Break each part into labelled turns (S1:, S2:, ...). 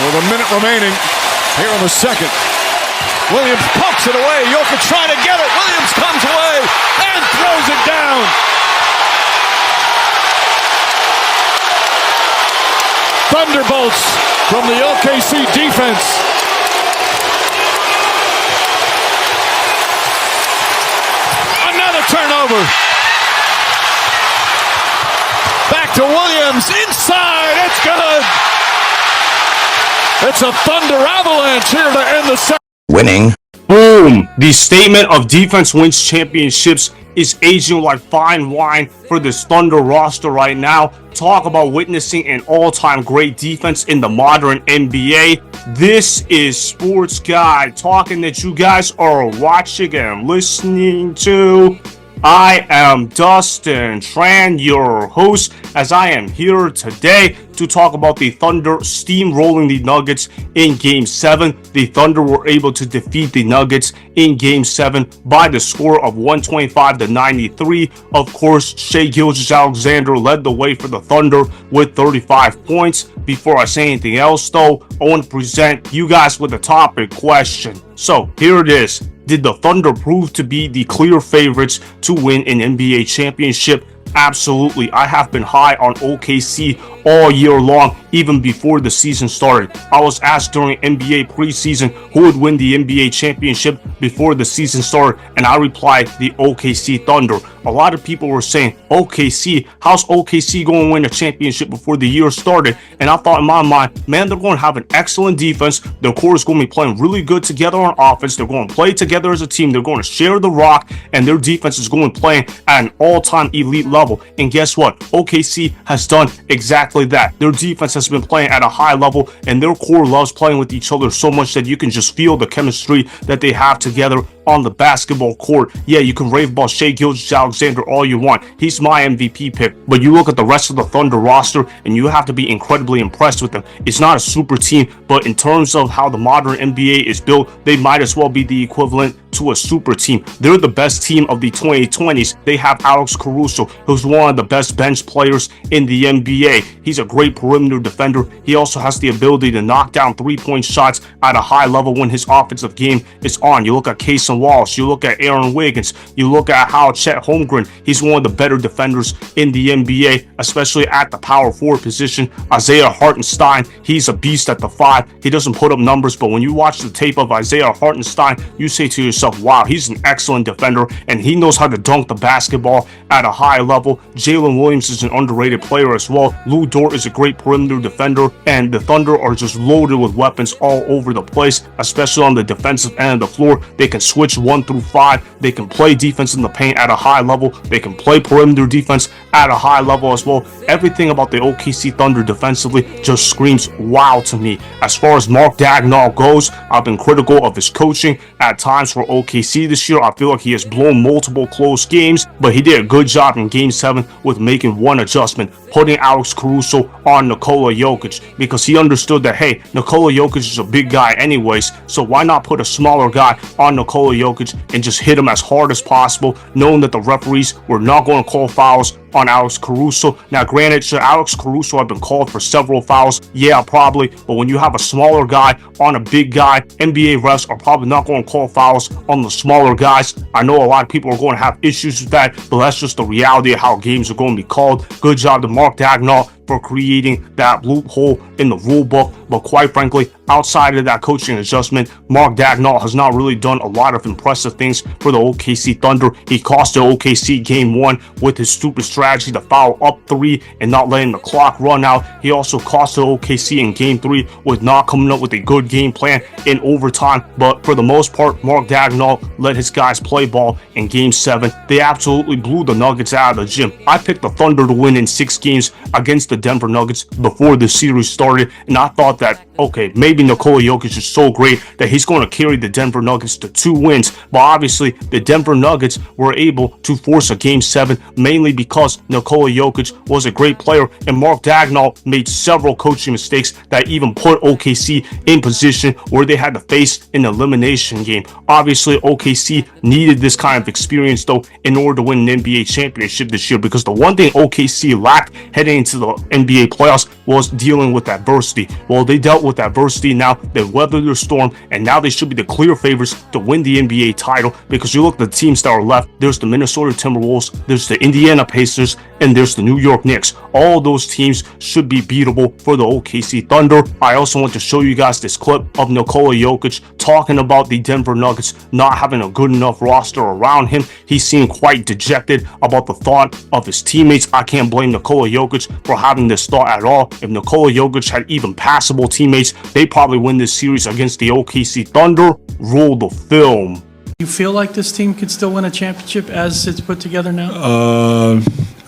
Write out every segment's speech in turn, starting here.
S1: With a minute remaining here in the second. Williams pokes it away. Jokic trying to get it. Williams comes away and throws it down. Thunderbolts from the OKC defense. Another turnover. Back to Williams. Inside. It's good. It's a Thunder avalanche here to end the second.
S2: Winning.
S3: Boom! The statement of defense wins championships is aging like fine wine for this Thunder roster right now. Talk about witnessing an all-time great defense in the modern NBA. This is Sports Guy talking that you guys are watching and listening to. I am Dustin Tran, your host, as I am here today to talk about the Thunder steamrolling the Nuggets in Game 7. The Thunder were able to defeat the Nuggets in Game 7 by the score of 125-93. Of course, Shai Gilgeous-Alexander led the way for the Thunder with 35 points. Before I say anything else, though, I want to present you guys with a topic question. So, here it is. Did the Thunder prove to be the clear favorites to win an NBA championship? Absolutely. I have been high on OKC all year long, even before the season started. I was asked during NBA preseason who would win the NBA championship before the season started, and I replied, the OKC Thunder. A lot of people were saying, OKC, how's OKC going to win a championship before the year started? And I thought in my mind, man, they're going to have an excellent defense. Their core is going to be playing really good together on offense. They're going to play together as a team. They're going to share the rock, and their defense is going to play at an all-time elite level. And guess what? OKC has done exactly that. Their defense has been playing at a high level, and their core loves playing with each other so much that you can just feel the chemistry that they have together on the basketball court. Yeah, you can rave about Shai Gilgeous-Alexander all you want. He's my MVP pick. But you look at the rest of the Thunder roster, and you have to be incredibly impressed with them. It's not a super team, but in terms of how the modern NBA is built, they might as well be the equivalent to a super team. They're the best team of the 2020s. They have Alex Caruso, who's one of the best bench players in the NBA. He's a great perimeter defender. He also has the ability to knock down three-point shots at a high level when his offensive game is on. You look at Casey Walsh, you look at Aaron Wiggins, you look at how Chet Holmgren, he's one of the better defenders in the NBA, especially at the power forward position. Isaiah Hartenstein, he's a beast at the 5. He doesn't put up numbers, but when you watch the tape of Isaiah Hartenstein, you say to yourself, wow, he's an excellent defender, and he knows how to dunk the basketball at a high level. Jalen Williams is an underrated player as well. Dort is a great perimeter defender, and the Thunder are just loaded with weapons all over the place, especially on the defensive end of the floor. They can switch 1 through 5. They can play defense in the paint at a high level. They can play perimeter defense at a high level as well. Everything about the OKC Thunder defensively just screams wow to me. As far as Mark Daigneault goes, I've been critical of his coaching at times for OKC this year. I feel like he has blown multiple close games, but he did a good job in Game 7 with making one adjustment, putting Alex Caruso on Nikola Jokic, because he understood that, hey, Nikola Jokic is a big guy anyways, so why not put a smaller guy on Nikola Jokic and just hit him as hard as possible, knowing that the referees were not going to call fouls on Alex Caruso. Now, granted, should Alex Caruso have been called for several fouls? Yeah, probably. But when you have a smaller guy on a big guy, NBA refs are probably not going to call fouls on the smaller guys. I know a lot of people are going to have issues with that, but that's just the reality of how games are going to be called. Good job to Mark Daigneault for creating that loophole in the rule book. But quite frankly, outside of that coaching adjustment, Mark Daigneault has not really done a lot of impressive things for the OKC Thunder. He cost the OKC Game 1 with his stupid strategy to foul up 3 and not letting the clock run out. He also cost the OKC in Game 3 with not coming up with a good game plan in overtime. But for the most part, Mark Daigneault let his guys play ball in Game 7. They absolutely blew the Nuggets out of the gym. I picked the Thunder to win in 6 games against the Denver Nuggets before the series started, and I thought that, okay, maybe Nikola Jokic is so great that he's going to carry the Denver Nuggets to 2 wins. But obviously, the Denver Nuggets were able to force a Game 7 mainly because Nikola Jokic was a great player, and Mark Daigneault made several coaching mistakes that even put OKC in position where they had to face an elimination game. Obviously, OKC needed this kind of experience, though, in order to win an NBA championship this year, because the one thing OKC lacked heading into the NBA playoffs was dealing with adversity. Well, they dealt dealt with adversity now. They weathered the storm, and now they should be the clear favorites to win the NBA title, because you look at the teams that are left. There's the Minnesota Timberwolves, there's the Indiana Pacers, and there's the New York Knicks. All those teams should be beatable for the OKC Thunder. I also want to show you guys this clip of Nikola Jokic talking about the Denver Nuggets not having a good enough roster around him. He seemed quite dejected about the thought of his teammates. I can't blame Nikola Jokic for having this thought at all. If Nikola Jokic had even passable teammates, they probably win this series against the OKC Thunder. Roll the film.
S2: You feel like this team could still win a championship as it's put together now?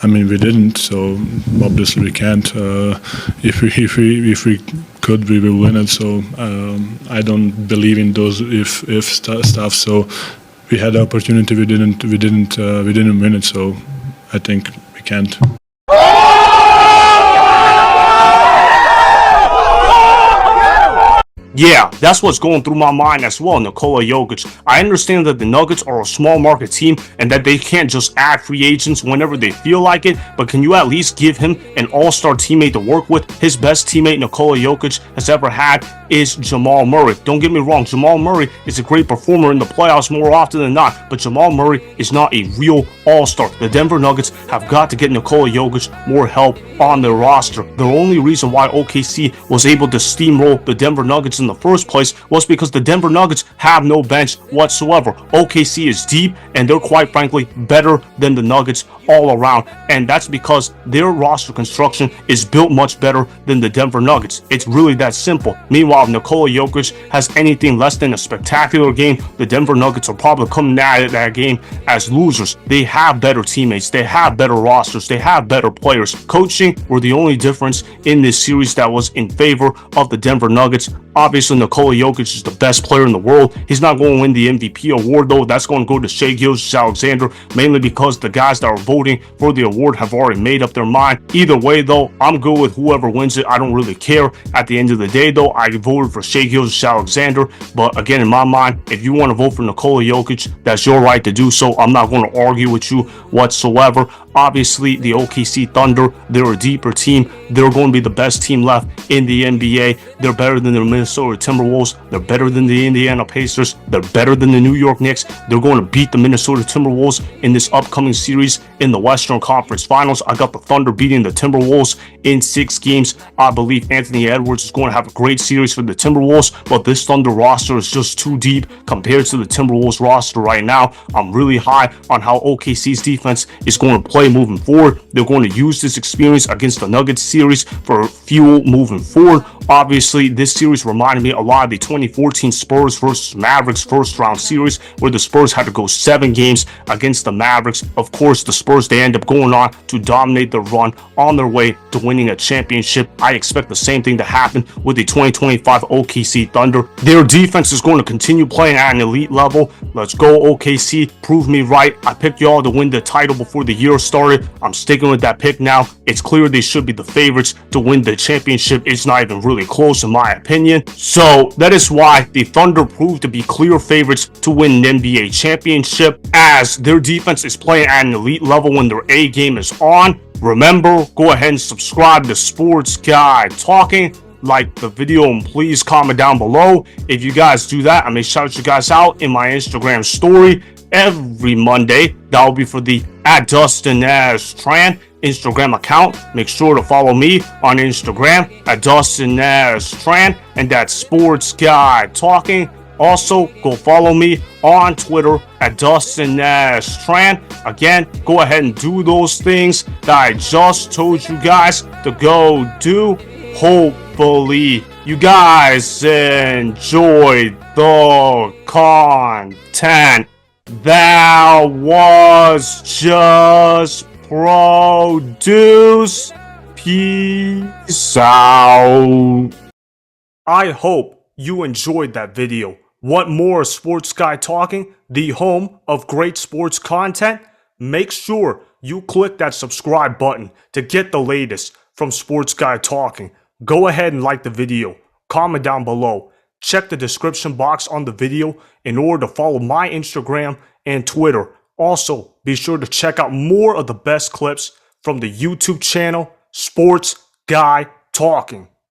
S4: I mean, we didn't, so obviously we can't. If we could, we will win it. So I don't believe in those if stuff. So we had the opportunity, we didn't win it. So I think we can't.
S3: Yeah, that's what's going through my mind as well, Nikola Jokic. I understand that the Nuggets are a small market team and that they can't just add free agents whenever they feel like it, but can you at least give him an all-star teammate to work with? His best teammate Nikola Jokic has ever had is Jamal Murray. Don't get me wrong, Jamal Murray is a great performer in the playoffs more often than not, but Jamal Murray is not a real all-star. The Denver Nuggets have got to get Nikola Jokic more help on their roster. The only reason why OKC was able to steamroll the Denver Nuggets in the first place was because the Denver Nuggets have no bench whatsoever. OKC is deep, and they're quite frankly better than the Nuggets all around, and that's because their roster construction is built much better than the Denver Nuggets. It's really that simple. Meanwhile, if Nikola Jokic has anything less than a spectacular game, the Denver Nuggets are probably coming at that game as losers. They have better teammates, they have better rosters, they have better players. Coaching were the only difference in this series that was in favor of the Denver Nuggets. Obviously, Nikola Jokic is the best player in the world. He's not going to win the MVP award, though. That's going to go to Shai Gilgeous-Alexander, mainly because the guys that are voting for the award have already made up their mind. Either way, though, I'm good with whoever wins it. I don't really care. At the end of the day, though, I voted for Shai Gilgeous-Alexander. But again, in my mind, if you want to vote for Nikola Jokic, that's your right to do so. I'm not going to argue with you whatsoever. Obviously, the OKC Thunder, they're a deeper team. They're going to be the best team left in the NBA. They're better than the Minnesota Timberwolves. They're better than the Indiana Pacers. They're better than the New York Knicks. They're going to beat the Minnesota Timberwolves in this upcoming series in the Western Conference Finals. I got the Thunder beating the Timberwolves in 6 games. I believe Anthony Edwards is going to have a great series for the Timberwolves, but this Thunder roster is just too deep compared to the Timberwolves roster right now. I'm really high on how OKC's defense is going to play moving forward. They're going to use this experience against the Nuggets series for fuel moving forward. Obviously, this series reminded me a lot of the 2014 Spurs versus Mavericks first round series, where the Spurs had to go 7 games against the Mavericks. Of course, the Spurs, they end up going on to dominate the run on their way to winning a championship. I expect the same thing to happen with the 2025 OKC Thunder. Their defense is going to continue playing at an elite level. Let's go OKC, prove me right. I picked y'all to win the title before the year started. I'm sticking with that pick now. It's clear they should be the favorites to win the championship. It's not even really close in my opinion. So that is why the Thunder proved to be clear favorites to win an NBA championship, as their defense is playing at an elite level when their A game is on. Remember, go ahead and subscribe to Sports Guy Talking. Like the video and please comment down below. If you guys do that, I may shout you guys out in my Instagram story every Monday. That will be for the @DustinNashTran Instagram account. Make sure to follow me on Instagram @DustinNashTran, and that's Sports Guy Talking. Also, go follow me on Twitter @DustinNashTran. Again, go ahead and do those things that I just told you guys to go do. Hopefully, you guys enjoyed the content that was just produced. Peace out. I hope you enjoyed that video. Want more Sports Guy Talking, the home of great sports content? Make sure you click that subscribe button to get the latest from Sports Guy Talking. Go ahead and like the video, comment down below, check the description box on the video in order to follow my Instagram and Twitter. Also, be sure to check out more of the best clips from the YouTube channel Sports Guy Talking.